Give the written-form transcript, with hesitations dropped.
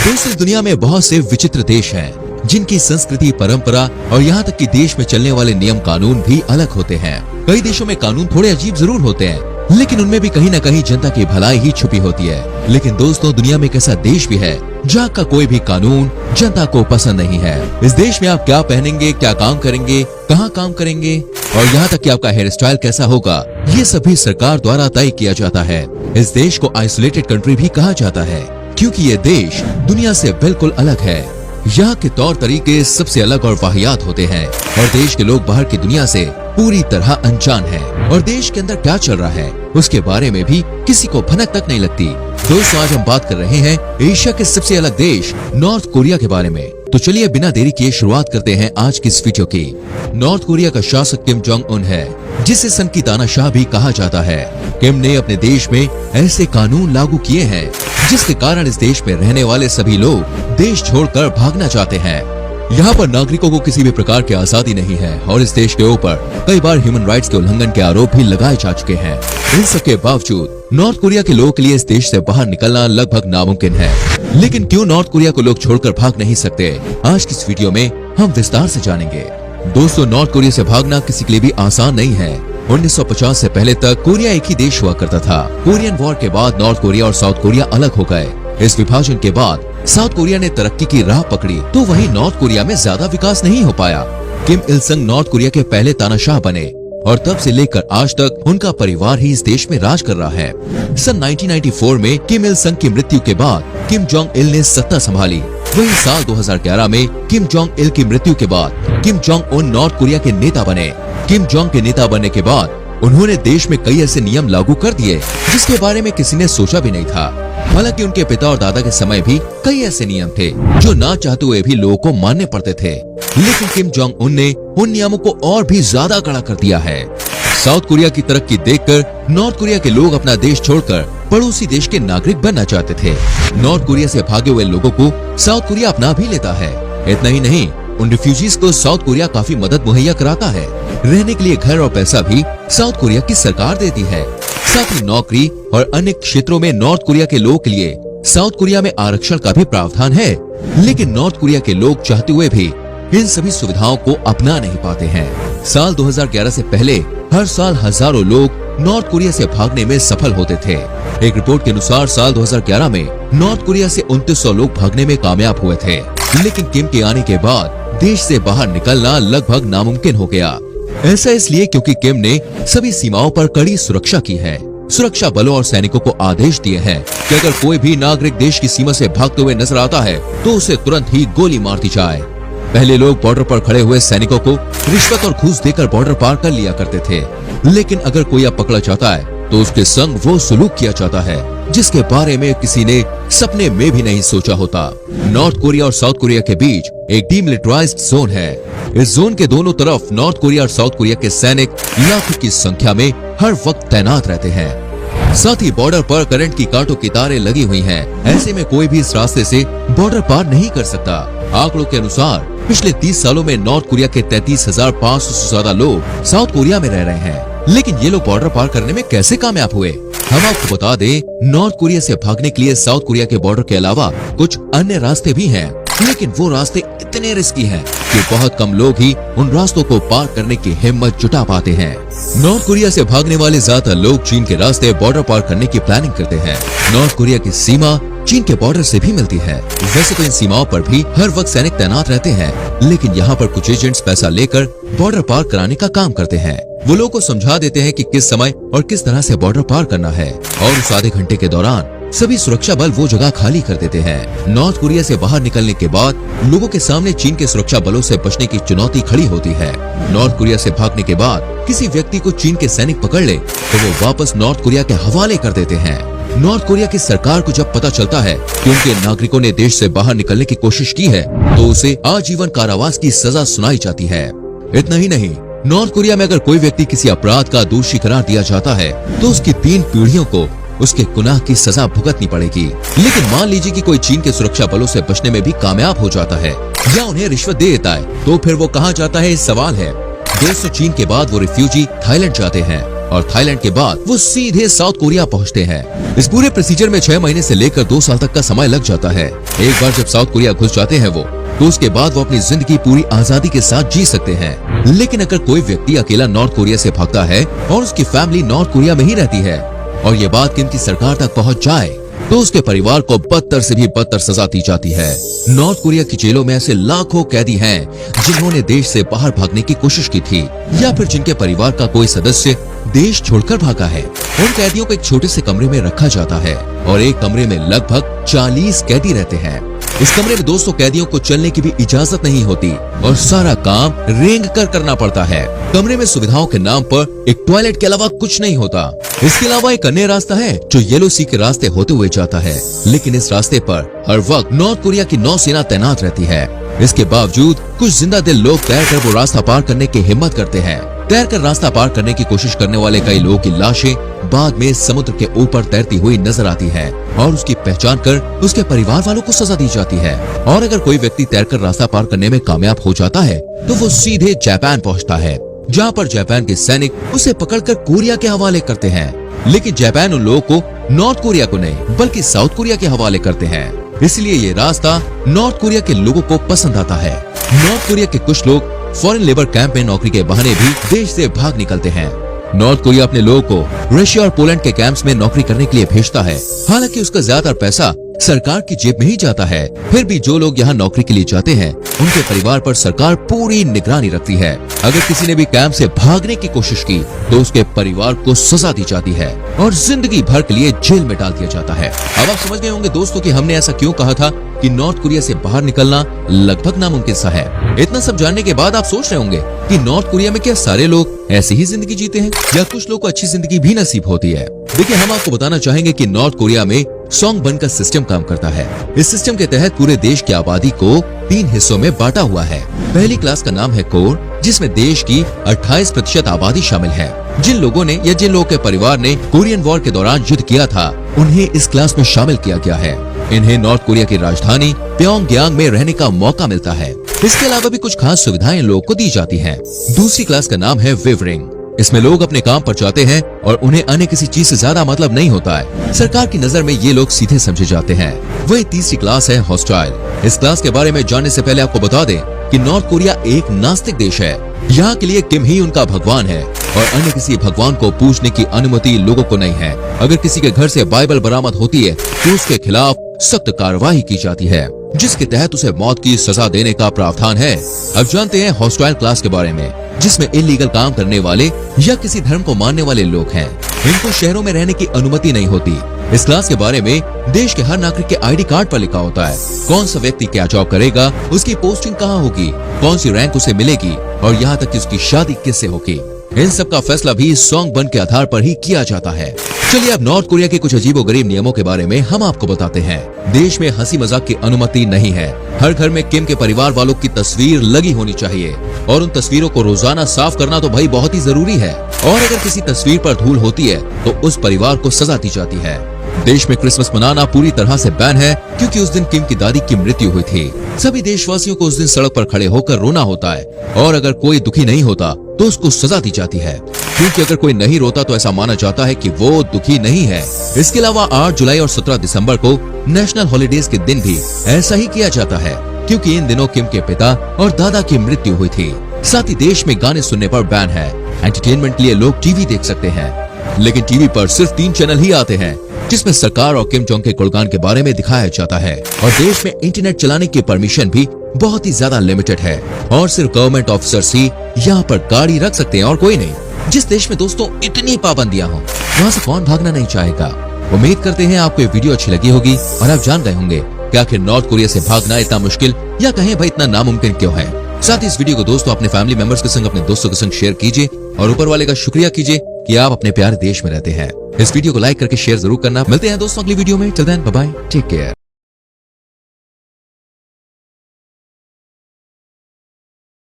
दोस्तों, दुनिया में बहुत से विचित्र देश हैं, जिनकी संस्कृति, परंपरा और यहाँ तक कि देश में चलने वाले नियम कानून भी अलग होते हैं। कई देशों में कानून थोड़े अजीब जरूर होते हैं, लेकिन उनमें भी कहीं न कहीं जनता की भलाई ही छुपी होती है। लेकिन दोस्तों, दुनिया में एक ऐसा देश भी है जहाँ का कोई भी कानून जनता को पसंद नहीं है। इस देश में आप क्या पहनेंगे, क्या काम करेंगे, कहाँ काम करेंगे और यहाँ तक कि आपका हेयर स्टाइल कैसा होगा, ये सभी सरकार द्वारा तय किया जाता है। इस देश को आइसोलेटेड कंट्री भी कहा जाता है, क्योंकि ये देश दुनिया से बिल्कुल अलग है। यहाँ के तौर तरीके सबसे अलग और वाहियात होते हैं और देश के लोग बाहर की दुनिया से पूरी तरह अनजान हैं और देश के अंदर क्या चल रहा है उसके बारे में भी किसी को भनक तक नहीं लगती। दोस्तों, आज हम बात कर रहे हैं एशिया के सबसे अलग देश नॉर्थ कोरिया के बारे में। तो चलिए बिना देरी किए शुरुआत करते हैं आज की इस वीडियो की। नॉर्थ कोरिया का शासक किम जोंग उन है, जिसे सन की तानाशाह भी कहा जाता है। किम ने अपने देश में ऐसे कानून लागू किए हैं जिसके कारण इस देश में रहने वाले सभी लोग देश छोड़कर भागना चाहते हैं। यहाँ पर नागरिकों को किसी भी प्रकार की आजादी नहीं है और इस देश के ऊपर कई बार ह्यूमन राइट्स के उल्लंघन के आरोप भी लगाए जा चुके हैं। इन सबके बावजूद नॉर्थ कोरिया के लोगों के लिए इस देश से बाहर निकलना लगभग नामुमकिन है। लेकिन क्यों नॉर्थ कोरिया को लोग छोड़कर भाग नहीं सकते, आज की इस वीडियो में हम विस्तार से जानेंगे। दोस्तों, नॉर्थ कोरिया से भागना किसी के लिए भी आसान नहीं है। 1950 से पहले तक कोरिया एक ही देश हुआ करता था। कोरियन वॉर के बाद नॉर्थ कोरिया और साउथ कोरिया अलग हो गए। इस विभाजन के बाद साउथ कोरिया ने तरक्की की राह पकड़ी, तो वहीं नॉर्थ कोरिया में ज्यादा विकास नहीं हो पाया। किम इल संग नॉर्थ कोरिया के पहले तानाशाह बने और तब से लेकर आज तक उनका परिवार ही इस देश में राज कर रहा है। सन 1994 में किम इल संग की मृत्यु के बाद किम जोंग इल ने सत्ता संभाली। वहीं साल 2011 में किम जोंग इल की मृत्यु के बाद Kim Jong Un north Korea के नेता बने। किम जोंग के नेता बनने के बाद उन्होंने देश में कई ऐसे नियम लागू कर दिए जिसके बारे में किसी ने सोचा भी नहीं था। हालांकि उनके पिता और दादा के समय भी कई ऐसे नियम थे जो ना चाहते हुए भी लोगों को मानने पड़ते थे, लेकिन किम जोंग उन ने उन नियमों को और भी ज्यादा कड़ा कर दिया है। साउथ कोरिया की तरक्की देखकर नॉर्थ कोरिया के लोग अपना देश छोड़कर पड़ोसी देश के नागरिक बनना चाहते थे। नॉर्थ कोरिया से भागे हुए लोगों को साउथ कोरिया अपना भी लेता है। इतना ही नहीं, उन रिफ्यूजीज को साउथ कोरिया काफी मदद मुहैया कराता है। रहने के लिए घर और पैसा भी साउथ कोरिया की सरकार देती है। साथ ही नौकरी और अन्य क्षेत्रों में नॉर्थ कोरिया के लोगों के लिए साउथ कोरिया में आरक्षण का भी प्रावधान है। लेकिन नॉर्थ कोरिया के लोग चाहते हुए भी इन सभी सुविधाओं को अपना नहीं पाते हैं। साल 2011 से पहले हर साल हजारों लोग नॉर्थ कोरिया से भागने में सफल होते थे। एक रिपोर्ट के अनुसार साल 2011 में नॉर्थ कोरिया से 2900 लोग भागने में कामयाब हुए थे। लेकिन किम के आने के बाद देश से बाहर निकलना लगभग नामुमकिन हो गया। ऐसा इसलिए क्योंकि किम ने सभी सीमाओं पर कड़ी सुरक्षा की है। सुरक्षा बलों और सैनिकों को आदेश दिए हैं कि अगर कोई भी नागरिक देश की सीमा से भागते हुए नजर आता है तो उसे तुरंत ही गोली मार दी जाए। पहले लोग बॉर्डर पर खड़े हुए सैनिकों को रिश्वत और घूस देकर बॉर्डर पार कर लिया करते थे, लेकिन अगर कोई अब पकड़ा जाता है तो उसके संग वो सुलूक किया जाता है जिसके बारे में किसी ने सपने में भी नहीं सोचा होता। नॉर्थ कोरिया और साउथ कोरिया के बीच एक डीमिलिटराइज्ड जोन है। इस जोन के दोनों तरफ नॉर्थ कोरिया और साउथ कोरिया के सैनिक लाखों की संख्या में हर वक्त तैनात रहते हैं। साथ ही बॉर्डर पर करंट की कांटों की तारें लगी हुई हैं। ऐसे में कोई भी इस रास्ते से बॉर्डर पार नहीं कर सकता। आंकड़ों के अनुसार पिछले 30 सालों में नॉर्थ कोरिया के 33,500 से ज्यादा लोग साउथ कोरिया में रह रहे हैं। लेकिन ये लोग बॉर्डर पार करने में कैसे कामयाब हुए? हम आपको बता दें, नॉर्थ कोरिया से भागने के लिए साउथ कोरिया के बॉर्डर के अलावा कुछ अन्य रास्ते भी हैं, लेकिन वो रास्ते इतने रिस्की हैं कि बहुत कम लोग ही उन रास्तों को पार करने की हिम्मत जुटा पाते हैं। नॉर्थ कोरिया से भागने वाले ज्यादातर लोग चीन के रास्ते बॉर्डर पार करने की प्लानिंग करते हैं। नॉर्थ कोरिया की सीमा चीन के बॉर्डर से भी मिलती है। वैसे तो इन सीमाओं पर भी हर वक्त सैनिक तैनात रहते हैं, लेकिन यहाँ पर कुछ एजेंट्स पैसा लेकर बॉर्डर पार कराने का काम करते हैं। वो लोगों को समझा देते हैं कि किस समय और किस तरह से बॉर्डर पार करना है और उस आधे घंटे के दौरान सभी सुरक्षा बल वो जगह खाली कर देते हैं। नॉर्थ कोरिया से बाहर निकलने के बाद लोगों के सामने चीन के सुरक्षा बलों से बचने की चुनौती खड़ी होती है। नॉर्थ कोरिया से भागने के बाद किसी व्यक्ति को चीन के सैनिक पकड़ ले तो वो वापस नॉर्थ कोरिया के हवाले कर देते हैं। नॉर्थ कोरिया की सरकार को जब पता चलता है कि उनके नागरिकों ने देश से बाहर निकलने की कोशिश की है तो उसे आजीवन कारावास की सजा सुनाई जाती है। इतना ही नहीं, नॉर्थ कोरिया में अगर कोई व्यक्ति किसी अपराध का दोषी करार दिया जाता है तो उसकी 3 पीढ़ियों को उसके गुनाह की सजा भुगतनी पड़ेगी। लेकिन मान लीजिए कि कोई चीन के सुरक्षा बलों से बचने में भी कामयाब हो जाता है या उन्हें रिश्वत दे देता है तो फिर वो कहाँ जाता है, इस सवाल है। दोस्तों, चीन के बाद वो रिफ्यूजी थाईलैंड जाते हैं। और थाईलैंड के बाद वो सीधे साउथ कोरिया पहुंचते हैं। इस पूरे प्रोसीजर में 6 महीने से लेकर 2 साल तक का समय लग जाता है। एक बार जब साउथ कोरिया घुस जाते हैं वो, तो उसके बाद वो अपनी जिंदगी पूरी आजादी के साथ जी सकते हैं। लेकिन अगर कोई व्यक्ति अकेला नॉर्थ कोरिया से भागता है और उसकी फैमिली नॉर्थ कोरिया में ही रहती है और ये बात किम की सरकार तक पहुंच जाए, तो उसके परिवार को बदतर से भी बदतर सजा दी जाती है। नॉर्थ कोरिया की जेलों में ऐसे लाखों कैदी हैं जिन्होंने देश से बाहर भागने की कोशिश की थी या फिर जिनके परिवार का कोई सदस्य देश छोड़कर भागा है। उन कैदियों को एक छोटे से कमरे में रखा जाता है और एक कमरे में लगभग 40 कैदी रहते हैं। इस कमरे में 200 कैदियों को चलने की भी इजाजत नहीं होती और सारा काम रेंग कर करना पड़ता है। कमरे में सुविधाओं के नाम पर एक टॉयलेट के अलावा कुछ नहीं होता। इसके अलावा एक अन्य रास्ता है जो येलो सी के रास्ते होते हुए जाता है, लेकिन इस रास्ते पर हर वक्त नॉर्थ कोरिया की नौसेना तैनात रहती है। इसके बावजूद कुछ जिंदा दिल लोग तैरकर वो रास्ता पार करने की हिम्मत करते हैं। तैरकर रास्ता पार करने की कोशिश करने वाले कई लोगों की लाशें बाद में समुद्र के ऊपर तैरती हुई नजर आती है और उसकी पहचान कर उसके परिवार वालों को सजा दी जाती है। और अगर कोई व्यक्ति तैरकर रास्ता पार करने में कामयाब हो जाता है तो वो सीधे जापान पहुंचता है, जहां पर जापान के सैनिक उसे पकड़कर कोरिया के हवाले करते हैं। लेकिन जापान उन लोगों को नॉर्थ कोरिया को नहीं बल्कि साउथ कोरिया के हवाले करते हैं, इसलिए ये रास्ता नॉर्थ कोरिया के लोगों को पसंद आता है। नॉर्थ कोरिया के कुछ लोग फॉरेन लेबर कैंप में नौकरी के बहाने भी देश से भाग निकलते हैं। नॉर्थ कोरिया अपने लोगों को रशिया और पोलैंड के कैंप्स में नौकरी करने के लिए भेजता है। हालांकि उसका ज्यादातर पैसा सरकार की जेब में ही जाता है। फिर भी जो लोग यहाँ नौकरी के लिए जाते हैं उनके परिवार पर सरकार पूरी निगरानी रखती है। अगर किसी ने भी कैंप से भागने की कोशिश की तो उसके परिवार को सजा दी जाती है और जिंदगी भर के लिए जेल में डाल दिया जाता है। अब आप समझ गए होंगे दोस्तों कि हमने ऐसा क्यों कहा था कि नॉर्थ कोरिया से बाहर निकलना लगभग नामुमकिन सा है। इतना सब जानने के बाद आप सोच रहे होंगे कि नॉर्थ कोरिया में क्या सारे लोग ऐसी ही जिंदगी जीते हैं या कुछ लोग को अच्छी जिंदगी भी नसीब होती है। देखिए, हम आपको बताना चाहेंगे कि नॉर्थ कोरिया में सोंगबन का सिस्टम काम करता है। इस सिस्टम के तहत पूरे देश की आबादी को 3 हिस्सों में बांटा हुआ है। पहली क्लास का नाम है कोर, जिसमें देश की 28% आबादी शामिल है। जिन लोगों ने या जिन लोगों के परिवार ने कोरियन वॉर के दौरान युद्ध किया था उन्हें इस क्लास में शामिल किया गया है। इन्हें नॉर्थ कोरिया की राजधानी प्योंगयांग में रहने का मौका मिलता है। इसके अलावा भी कुछ खास सुविधाएं लोगों को दी जाती हैं। दूसरी क्लास का नाम है विवरिंग। इसमें लोग अपने काम पर जाते हैं और उन्हें अन्य किसी चीज से ज्यादा मतलब नहीं होता है। सरकार की नजर में ये लोग सीधे समझे जाते हैं। वही तीसरी क्लास है हॉस्टाइल। इस क्लास के बारे में जानने से पहले आपको बता दें कि नॉर्थ कोरिया एक नास्तिक देश है। यहाँ के लिए किम ही उनका भगवान है और अन्य किसी भगवान को पूजने की अनुमति लोगों को नहीं है। अगर किसी के घर से बाइबल बरामद होती है तो उसके खिलाफ सख्त कार्रवाई की जाती है, जिसके तहत उसे मौत की सजा देने का प्रावधान है। अब जानते हैं हॉस्टाइल क्लास के बारे में, जिसमें इलीगल काम करने वाले या किसी धर्म को मानने वाले लोग हैं। इनको शहरों में रहने की अनुमति नहीं होती। इस क्लास के बारे में देश के हर नागरिक के आईडी कार्ड पर लिखा होता है कौन सा व्यक्ति क्या जॉब करेगा, उसकी पोस्टिंग कहाँ होगी, कौन सी रैंक उसे मिलेगी और यहाँ तक कि उसकी शादी किससे होगी। इन सब का फैसला भी सोंगबन के आधार पर ही किया जाता है। चलिए अब नॉर्थ कोरिया के कुछ अजीबोगरीब नियमों के बारे में हम आपको बताते हैं। देश में हंसी मजाक की अनुमति नहीं है। हर घर में किम के परिवार वालों की तस्वीर लगी होनी चाहिए और उन तस्वीरों को रोजाना साफ करना तो भाई बहुत ही जरूरी है। और अगर किसी तस्वीर पर धूल होती है तो उस परिवार को सजा दी जाती है। देश में क्रिसमस मनाना पूरी तरह से बैन है, क्योंकि उस दिन किम की दादी की मृत्यु हुई थी। सभी देशवासियों को उस दिन सड़क पर खड़े होकर रोना होता है और अगर कोई दुखी नहीं होता तो उसको सजा दी जाती है, क्योंकि अगर कोई नहीं रोता तो ऐसा माना जाता है कि वो दुखी नहीं है। इसके अलावा 8 जुलाई और 17 दिसंबर को नेशनल हॉलीडेज के दिन भी ऐसा ही किया जाता है, क्योंकि इन दिनों किम के पिता और दादा की मृत्यु हुई थी। साथ ही देश में गाने सुनने पर बैन है। एंटरटेनमेंट के लिए लोग टीवी देख सकते हैं, लेकिन टीवी पर सिर्फ 3 चैनल ही आते हैं, जिसमें सरकार और किम जोंग के गुणगान के बारे में दिखाया जाता है। और देश में इंटरनेट चलाने की परमिशन भी बहुत ही ज्यादा लिमिटेड है और सिर्फ गवर्नमेंट ऑफिसर्स ही यहाँ पर गाड़ी रख सकते हैं और कोई नहीं। जिस देश में दोस्तों इतनी पाबंदियां हों, वहाँ से कौन भागना नहीं चाहेगा। उम्मीद करते हैं आपको ये वीडियो अच्छी लगी होगी और आप जान गए होंगे कि आखिर नॉर्थ कोरिया से भागना इतना मुश्किल या कहें भाई इतना नामुमकिन क्यों है। साथ ही इस वीडियो को दोस्तों अपने फैमिली मेंबर्स के संग, अपने दोस्तों के संग शेयर कीजिए और ऊपर वाले का शुक्रिया कीजिए कि आप अपने प्यारे देश में रहते हैं। इस वीडियो को लाइक करके शेयर जरूर करना। मिलते हैं दोस्तों अगली वीडियो में। Till then bye bye, take care.